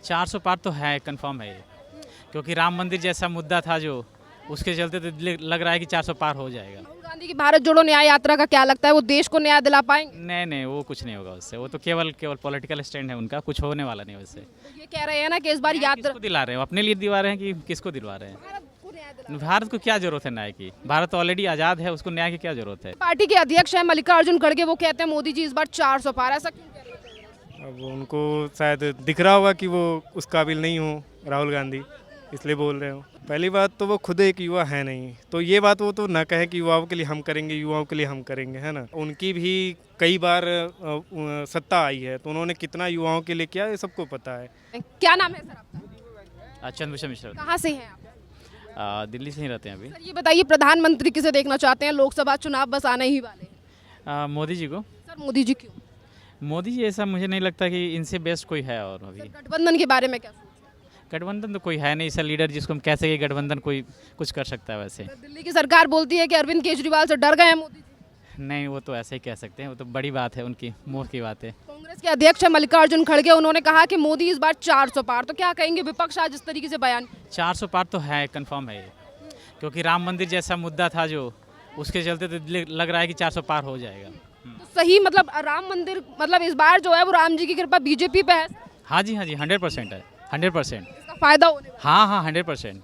400 पार तो है, कंफर्म है ये, क्योंकि राम मंदिर जैसा मुद्दा था जो, उसके चलते तो लग रहा है कि 400 पार हो जाएगा। राहुल गांधी की भारत जोड़ो न्याय यात्रा का क्या लगता है, वो देश को न्याय दिला पाएंगे? नहीं नहीं, वो कुछ नहीं होगा उससे, वो तो केवल पॉलिटिकल स्टैंड है उनका, कुछ होने वाला नहीं उससे। तो ये कह रहे हैं ना कि इस बार यात्रा किसको दिला रहे हैं, अपने लिए दिला रहे हैं कि किसको दिलवा रहे हैं? भारत को न्याय दिला। भारत को क्या जरूरत है न्याय की? भारत ऑलरेडी आज़ाद है, उसको न्याय की क्या जरूरत है? पार्टी के अध्यक्ष हैं मल्लिकार्जुन खड़गे, वो कहते हैं मोदी जी इस बार 400 पार, ऐसा क्यों कह रहे हैं? अब उनको शायद दिख रहा होगा कि वो उस काबिल नहीं हो राहुल गांधी, इसलिए बोल रहे हो। पहली बात तो वो खुद एक युवा है नहीं, तो ये बात वो तो ना कहे कि युवाओं के लिए हम करेंगे, युवाओं के लिए हम करेंगे, है ना। उनकी भी कई बार सत्ता आई है, तो उन्होंने कितना युवाओं के लिए किया ये सबको पता है। क्या नाम है सर आपका? चंद्रभूषण मिश्रा। कहाँ से हैं आप? दिल्ली से ही रहते हैं अभी। सर ये बताइए, प्रधानमंत्री किसे देखना चाहते हैं? लोकसभा चुनाव बस आने ही वाले हैं। मोदी जी को। सर मोदी जी क्यों? मोदी जी ऐसा मुझे नहीं लगता कि इनसे बेस्ट कोई है। और अभी सर गठबंधन के बारे में क्या सोचते हैं? गठबंधन तो कोई है नहीं ऐसा लीडर जिसको हम कह सके गठबंधन कोई कुछ कर सकता है वैसे। सर, दिल्ली की सरकार बोलती है कि अरविंद केजरीवाल से डर गए हैं मोदी जी। नहीं, वो तो ऐसे ही कह सकते हैं, वो तो बड़ी बात है, उनकी मुंह की बात है। कांग्रेस के अध्यक्ष हैं मल्लिकार्जुन खड़गे, उन्होंने कहा कि मोदी इस बार 400 पार, तो क्या कहेंगे विपक्ष आज इस तरीके से बयान? 400 पार तो है, कंफर्म है ये, क्योंकि राम मंदिर जैसा मुद्दा था जो, उसके चलते तो लग रहा है कि 400 पार हो जाएगा। तो सही मतलब राम मंदिर, मतलब इस बार जो है वो राम जी की कृपा बीजेपी पे है, हाँ जी 100% है, 100%। इसका फायदा होने वाला हाँ 100%। है।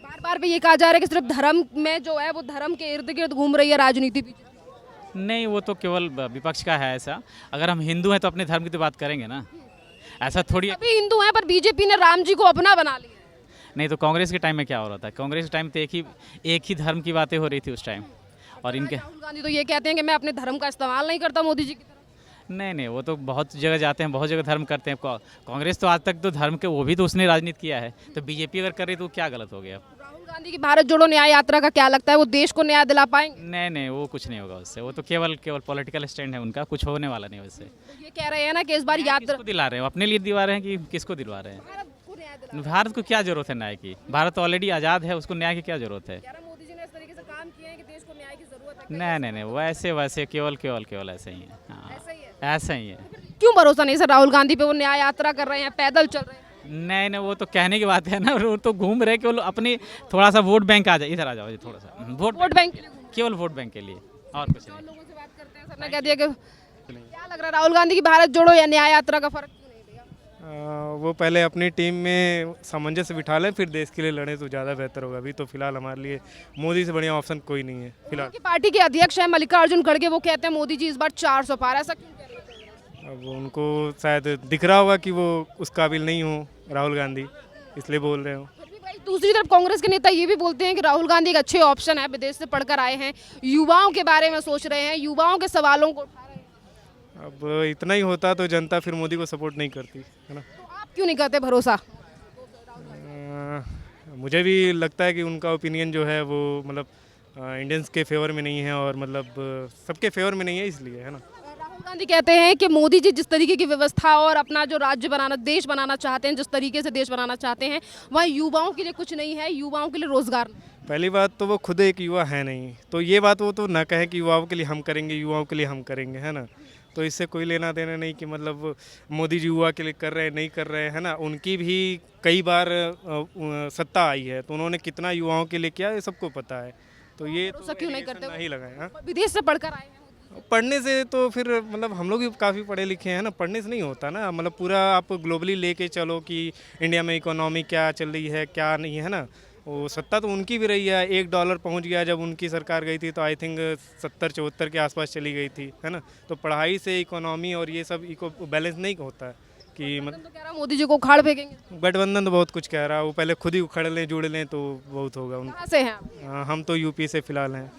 बार बार पे ये कहा जा रहा है कि सिर्फ धर्म में जो है वो धर्म के इर्द गिर्द घूम रही है राजनीति बीजेपी। नहीं, वो तो केवल विपक्ष का है ऐसा। अगर हम हिंदू हैं तो अपने धर्म की तो बात करेंगे ना, ऐसा थोड़ी। अभी हिंदू हैं पर बीजेपी ने राम जी को अपना बना लिया। नहीं तो कांग्रेस के टाइम में क्या हो रहा था? कांग्रेस के टाइम तो एक ही धर्म की बातें हो रही थी उस टाइम। और इनके राहुल गांधी तो ये कहते हैं कि मैं अपने धर्म का इस्तेमाल नहीं करता मोदी जी की तरह। नहीं, वो तो बहुत जगह जाते हैं, बहुत जगह धर्म करते हैं। कांग्रेस तो आज तक तो धर्म के, वो भी तो उसने राजनीति किया है, तो बीजेपी अगर कर रही तो क्या गलत हो गया? राहुल गांधी की भारत जोड़ो न्याय यात्रा का क्या लगता है, वो देश को न्याय दिला पाएंगे? नहीं, वो कुछ नहीं होगा उससे, वो तो केवल पॉलिटिकल स्टैंड है उनका, कुछ होने वाला नहीं उससे। तो ये कह रहे हैं ना कि इस बार यात्रा किसको दिला रहे हैं? अपने लिए दिलवा रहे हैं कि किसको दिलवा रहे हैं? भारत को न्याय दिला। भारत को क्या जरूरत है न्याय की? भारत ऑलरेडी आज़ाद है, उसको न्याय की क्या जरूरत है? कह रहा मोदी जी ने इस तरीके से काम किए हैं कि देश को न्याय की जरूरत है। नहीं, वैसे केवल ऐसे ही है। हाँ, ऐसा ही है। ऐसा ही है। क्यों भरोसा नहीं सर राहुल गांधी पे? वो न्याय यात्रा कर रहे हैं, पैदल चल रहे हैं। नहीं, वो तो कहने की बात है ना, वो तो घूम रहे केवल अपनी, थोड़ा सा वोट बैंक आ जाए, इधर आ जाओ जी, थोड़ा सा वोट बैंक के लिए घूम केवल वोट बैंक के लिए, और कुछ रहे हैं। नहीं। लोगों से बात करते हैं, सर ने कह दिया कि क्या लग रहा है राहुल गांधी की भारत जोड़ो या न्याय यात्रा का फर्क क्यों नहीं भैया? वो पहले अपनी टीम में सामंजस्य बिठा लें, फिर देश के लिए लड़े तो ज़्यादा बेहतर होगा। अभी तो फिलहाल हमारे लिए मोदी से बढ़िया ऑप्शन कोई नहीं है फिलहाल। उनकी पार्टी के अध्यक्ष हैं मल्लिकार्जुन खड़गे, वो कहते हैं मोदी जी इस बार 400 पार, ऐसा क्यों कह रहे हैं? अब उनको शायद दिख रहा होगा कि वो उस काबिल नहीं हो राहुल गांधी, इसलिए बोल रहे हो। फिर भी भाई दूसरी तरफ कांग्रेस के नेता ये भी बोलते हैं कि राहुल गांधी एक अच्छे ऑप्शन है, विदेश से पढ़कर आए हैं, युवाओं के बारे में सोच रहे हैं, युवाओं के सवालों को उठा रहे हैं। अब इतना ही होता तो जनता फिर मोदी को सपोर्ट नहीं करती, है ना। तो आप क्यों नहीं करते भरोसा? मुझे भी लगता है कि उनका ओपिनियन जो है वो मतलब इंडियंस के फेवर में नहीं है, और मतलब सबके फेवर में नहीं है, इसलिए, है ना। राहुल गांधी कहते हैं कि मोदी जी जिस तरीके की व्यवस्था और अपना जो राज्य बनाना, देश बनाना चाहते हैं, जिस तरीके से देश बनाना चाहते हैं, वहाँ युवाओं के लिए कुछ नहीं है, युवाओं के लिए रोजगार नहीं। पहली बात तो वो खुद एक युवा है नहीं, तो ये बात वो तो ना कहे कि युवाओं के लिए हम करेंगे, युवाओं के लिए हम करेंगे, है ना। तो इससे कोई लेना देना नहीं कि मतलब मोदी जी युवा के लिए कर रहे हैं, नहीं कर रहे हैं, है ना। उनकी भी कई बार सत्ता आई है, तो उन्होंने कितना युवाओं के लिए किया ये सबको पता है। तो ये भरोसा क्यों नहीं करते? नहीं लगाए। हाँ, विदेश से पढ़कर आए हैं। पढ़ने से तो फिर मतलब हम लोग भी काफ़ी पढ़े लिखे हैं ना, पढ़ने से नहीं होता ना। मतलब पूरा आप ग्लोबली लेके चलो कि इंडिया में इकोनॉमी क्या चल रही है, क्या नहीं है ना। वो सत्ता तो उनकी भी रही है, $1 पहुंच गया जब उनकी सरकार गई थी, तो आई थिंक 70-74 के आसपास चली गई थी, है ना। तो पढ़ाई से इकोनॉमी और ये सब इको बैलेंस नहीं होता है कि मतलब। तो कह रहा मोदी जी को उखाड़ फेंकेंगे। गठबंधन तो बहुत कुछ कह रहा है, वो पहले खुद ही उखड़ लें, जुड़ लें तो बहुत होगा उन। कहाँ से हैं आप? हम तो यूपी से फिलहाल हैं।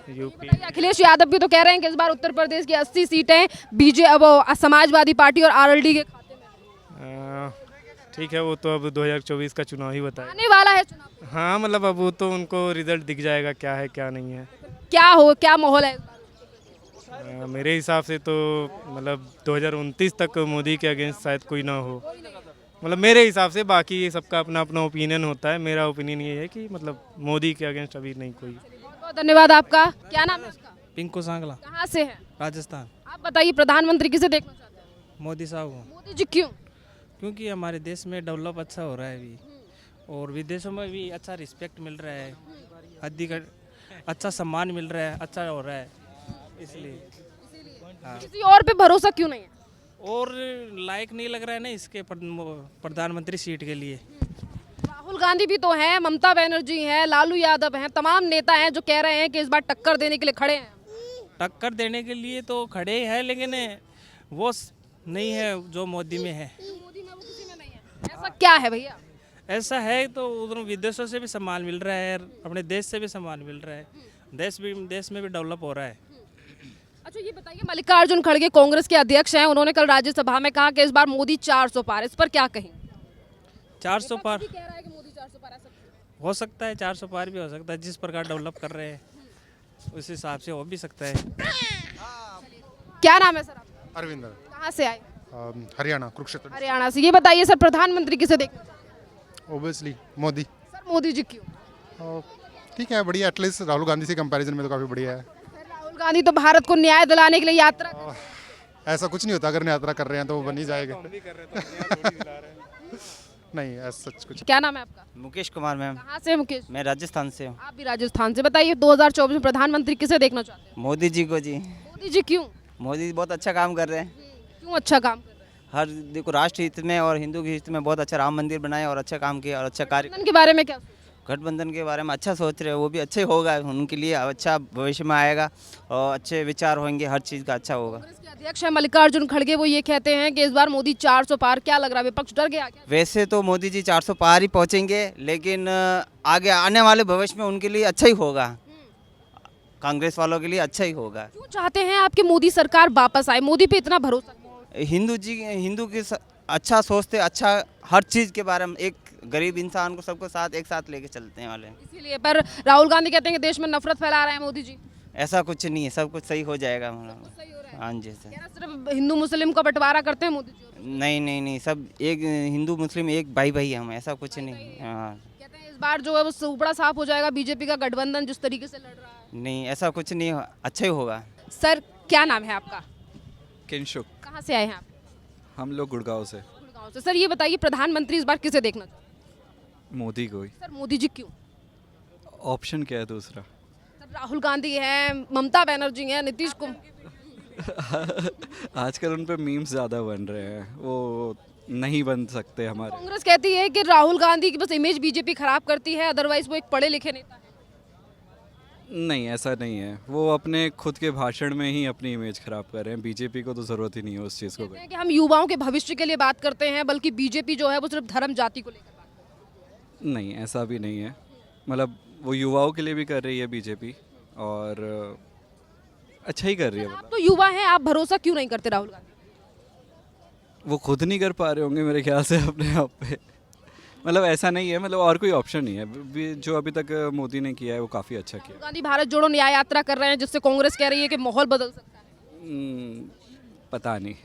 यूपी। बताइए, अखिलेश यादव भी तो कह रहे हैं कि इस बार उत्तर प्रदेश की 80 सीटें बीजेपी समाजवादी पार्टी और आरएलडी के खाते में। ठीक है, वो तो अब 2024 का चुनाव ही बताए। आने वाला है चुनाव। हाँ मतलब अब वो तो उनको रिजल्ट दिख जाएगा क्या है क्या नहीं है। क्या माहौल है इस बार? मेरे हिसाब से तो मतलब 2029 तक मोदी के अगेंस्ट शायद कोई ना हो, मतलब मेरे हिसाब से। बाकी ये सबका अपना अपना ओपिनियन होता है, मेरा ओपिनियन ये है कि मतलब मोदी के अगेंस्ट अभी नहीं कोई। बहुत बहुत धन्यवाद आपका। क्या नाम है आपका? पिंकू सांगला, कहाँ से है? राजस्थान। आप बताइए, प्रधानमंत्री किसे देखना चाहते हैं? मोदी साहब को। मोदी जी क्यों? क्योंकि हमारे देश में डेवलप अच्छा हो रहा है अभी, और विदेशों में भी अच्छा रिस्पेक्ट मिल रहा है, अधिक अच्छा सम्मान मिल रहा है, अच्छा हो रहा है, इसलिए हाँ। किसी और पे भरोसा क्यों नहीं है? और लायक नहीं लग रहा है ना इसके प्रधानमंत्री सीट के लिए। राहुल गांधी भी तो हैं, ममता बनर्जी हैं, लालू यादव हैं, तमाम नेता हैं जो कह रहे हैं कि इस बार टक्कर देने के लिए खड़े हैं। टक्कर देने के लिए तो खड़े हैं, लेकिन वो नहीं है जो मोदी में है। मोदी में वो किसी में नहीं है। ऐसा क्या है भैया? ऐसा है तो उधर विदेशों से भी सम्मान मिल रहा है, अपने देश से भी सम्मान मिल रहा है, देश में भी डेवलप हो रहा है। अच्छा ये बताइए, मल्लिकार्जुन खड़गे कांग्रेस के अध्यक्ष हैं, उन्होंने कल राज्यसभा में कहा कि इस बार मोदी 400 पार, इस पर क्या कहें? 400 पार कह रहा है कि मोदी 400 पार, ऐसा क्यों? हो सकता है, 400 पार भी हो सकता है, जिस प्रकार डेवलप कर रहे हैं उस हिसाब से हो भी सकता है। क्या नाम है सर आपका? अरविंदर, कहाँ से आए? हरियाणा कुरुक्षेत्र। हरियाणा से। ये बताइए सर, प्रधानमंत्री किसे देखना चाहते हैं? ओबियसली मोदी। सर मोदी जी क्यों? ठीक है, बढ़िया, एटलीस्ट राहुल गांधी से कंपैरिजन में तो काफ़ी बढ़िया है। सर, राहुल गांधी तो भारत को न्याय दिलाने के लिए यात्रा कर रहे हैं। ऐसा कुछ नहीं होता, अगर यात्रा कर रहे हैं तो वो बन ही जाएगा। नहीं, ऐसा सच कुछ। क्या नाम है आपका? मुकेश कुमार मैम। कहाँ से हैं मुकेश? मैं राजस्थान से हूँ। आप भी राजस्थान से। बताइए 2024 में प्रधानमंत्री किसे देखना चाहते हैं? मोदी जी को जी। मोदी जी क्यों? मोदी जी बहुत अच्छा काम कर रहे हैं। क्यों अच्छा काम कर रहे हैं? हर देखो राष्ट्र हित में और हिंदू के हित में बहुत अच्छा राम मंदिर बनाए और अच्छा काम किया और अच्छा कार्य। गठबंधन के बारे में क्या? गठबंधन के बारे में अच्छा सोच रहे हैं, वो भी अच्छे होगा, उनके लिए अच्छा भविष्य में आएगा और अच्छे विचार होंगे, हर चीज़ का अच्छा होगा। कांग्रेस के अध्यक्ष हैं मल्लिकार्जुन खड़गे, वो ये कहते हैं कि इस बार मोदी 400 पार। क्या लग रहा है, विपक्ष डर गया क्या? वैसे तो मोदी जी 400 पार ही पहुँचेंगे, लेकिन आगे आने वाले भविष्य में उनके लिए अच्छा ही होगा, कांग्रेस वालों के लिए अच्छा ही होगा। क्यों चाहते हैं आपकी मोदी सरकार वापस आए? मोदी पे इतना भरोसा क्यों? हिंदू की अच्छा सोचते, अच्छा हर चीज़ के बारे में, एक गरीब इंसान को सबको साथ एक साथ लेके चलते हैं वाले। इसीलिए। पर राहुल गांधी कहते हैं कि देश में नफरत फैला रहे हैं मोदी जी। ऐसा कुछ नहीं है, सब कुछ सही हो जाएगा। सही हो रहा है। हाँ जी सर। कह रहा सिर्फ हिंदू मुस्लिम का बंटवारा करते हैं मोदी जी। नहीं नहीं नहीं, सब एक हिंदू मुस्लिम एक भाई भाई हम, ऐसा कुछ नहीं। हाँ कहते हैं इस बार जो है वो सुपड़ा साफ हो जाएगा, बीजेपी का गठबंधन जिस तरीके से लड़ रहा है। नहीं, ऐसा कुछ नहीं, अच्छा ही होगा। सर क्या नाम है आपका? किंशुक। कहाँ से आए हैं आप? हम लोग गुड़गांव से। गुड़गांव से। सर ये बताइए, प्रधानमंत्री इस बार किसे देखना चाहते हैं? मोदी को ही। सर मोदी जी क्यों? ऑप्शन क्या है दूसरा? सर राहुल गांधी हैं, ममता बनर्जी हैं, नीतीश कुमार। आजकल उन पे मीम्स ज़्यादा बन रहे हैं, वो नहीं बन सकते हमारे। कांग्रेस कहती है कि राहुल गांधी की बस इमेज बीजेपी खराब करती है, अदरवाइज वो एक पढ़े लिखे नेता है। नहीं, ऐसा नहीं है, वो अपने खुद के भाषण में ही अपनी इमेज खराब कर रहे हैं, बीजेपी को तो ज़रूरत ही नहीं है उस चीज़ को। कहते हैं कि हम युवाओं के भविष्य के लिए बात करते हैं, बल्कि बीजेपी जो है वो सिर्फ धर्म जाति को लेकर बात करती है। नहीं, ऐसा भी नहीं है, मतलब वो युवाओं के लिए भी कर रही है बीजेपी, और अच्छा ही कर रही है। आप तो युवा हैं, आप भरोसा क्यों नहीं करते राहुल गांधी? वो खुद नहीं कर पा रहे होंगे मेरे ख्याल से अपने आप पे, मतलब ऐसा नहीं है, मतलब और कोई ऑप्शन नहीं है। जो अभी तक मोदी ने किया है वो काफ़ी अच्छा किया। राहुल गांधी भारत जोड़ो न्याय यात्रा कर रहे हैं, जिससे कांग्रेस कह रही है कि माहौल बदल सकता है। पता नहीं।